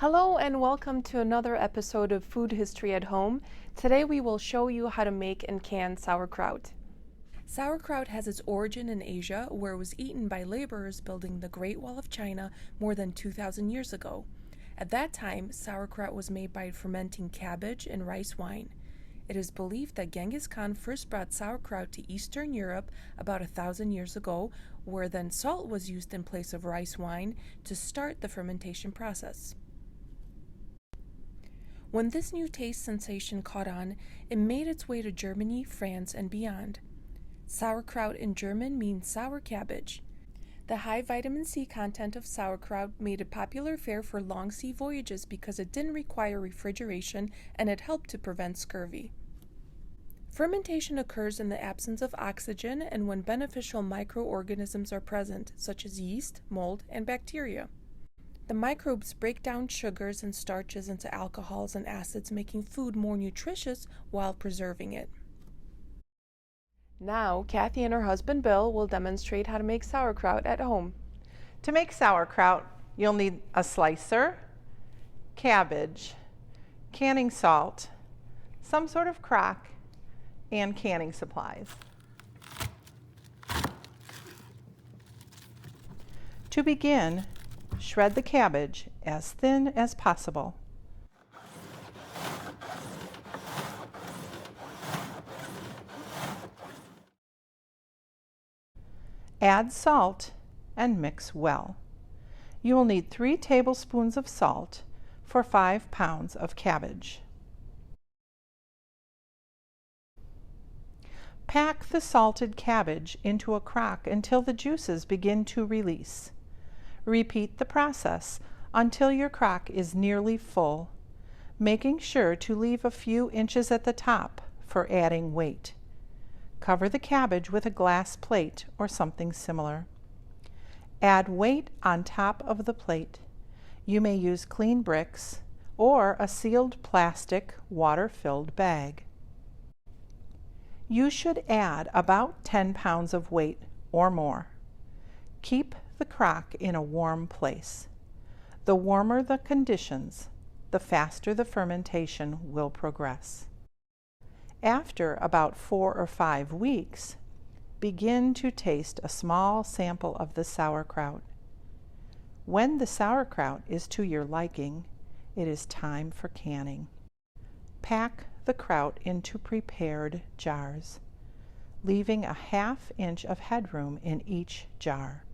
Hello and welcome to another episode of Food History at Home. Today we will show you how to make and can sauerkraut. Sauerkraut has its origin in Asia, where it was eaten by laborers building the Great Wall of China more than 2,000 years ago. At that time, sauerkraut was made by fermenting cabbage and rice wine. It is believed that Genghis Khan first brought sauerkraut to Eastern Europe about 1,000 years ago, where then salt was used in place of rice wine to start the fermentation process. When this new taste sensation caught on, it made its way to Germany, France, and beyond. Sauerkraut in German means sour cabbage. The high vitamin C content of sauerkraut made it popular fare for long sea voyages because it didn't require refrigeration and it helped to prevent scurvy. Fermentation occurs in the absence of oxygen and when beneficial microorganisms are present, such as yeast, mold, and bacteria. The microbes break down sugars and starches into alcohols and acids, making food more nutritious while preserving it. Now, Kathy and her husband Bill will demonstrate how to make sauerkraut at home. To make sauerkraut, you'll need a slicer, cabbage, canning salt, some sort of crock, and canning supplies. To begin, shred the cabbage as thin as possible. Add salt and mix well. You will need 3 tablespoons of salt for 5 pounds of cabbage. Pack the salted cabbage into a crock until the juices begin to release. Repeat the process until your crock is nearly full, making sure to leave a few inches at the top for adding weight. Cover the cabbage with a glass plate or something similar. Add weight on top of the plate. You may use clean bricks or a sealed plastic water-filled bag. You should add about 10 pounds of weight or more. Keep the crock in a warm place. The warmer the conditions, the faster the fermentation will progress. After about 4 or 5 weeks, begin to taste a small sample of the sauerkraut. When the sauerkraut is to your liking, it is time for canning. Pack the kraut into prepared jars, leaving a ½ inch of headroom in each jar.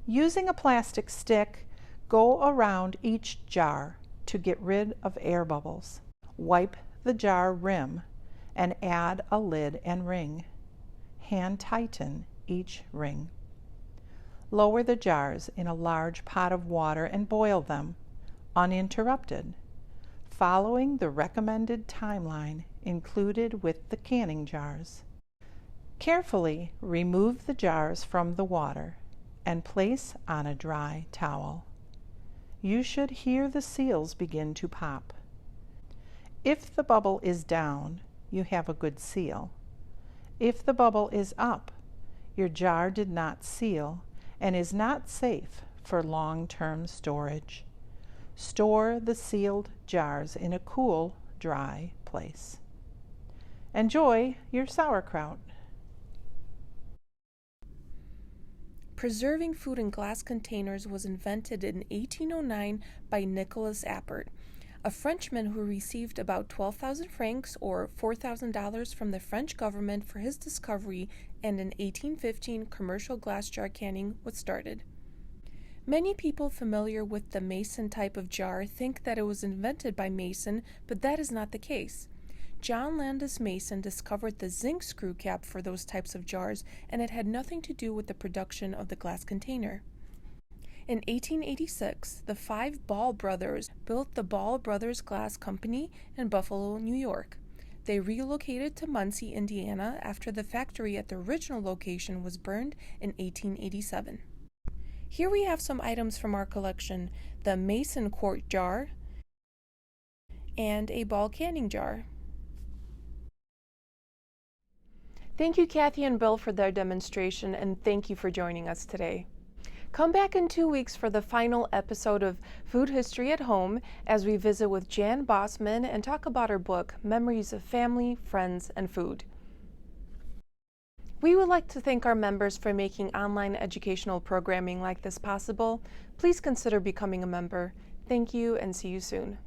Using a plastic stick, go around each jar to get rid of air bubbles. Wipe the jar rim and add a lid and ring. Hand tighten each ring. Lower the jars in a large pot of water and boil them, uninterrupted, following the recommended timeline included with the canning jars. Carefully remove the jars from the water and place on a dry towel. You should hear the seals begin to pop. If the bubble is down, you have a good seal. If the bubble is up, your jar did not seal and is not safe for long-term storage. Store the sealed jars in a cool, dry place. Enjoy your sauerkraut. Preserving food in glass containers was invented in 1809 by Nicolas Appert, a Frenchman who received about 12,000 francs or $4,000 from the French government for his discovery, and in 1815 commercial glass jar canning was started. Many people familiar with the Mason type of jar think that it was invented by Mason, but that is not the case. John Landis Mason discovered the zinc screw cap for those types of jars, and it had nothing to do with the production of the glass container. In 1886, the 5 Ball brothers built the Ball Brothers Glass Company in Buffalo, New York. They relocated to Muncie, Indiana, after the factory at the original location was burned in 1887. Here we have some items from our collection: the Mason quart jar and a Ball canning jar. Thank you, Kathy and Bill, for their demonstration, and thank you for joining us today. Come back in 2 weeks for the final episode of Food History at Home as we visit with Jan Bossman and talk about her book, Memories of Family, Friends, and Food. We would like to thank our members for making online educational programming like this possible. Please consider becoming a member. Thank you and see you soon.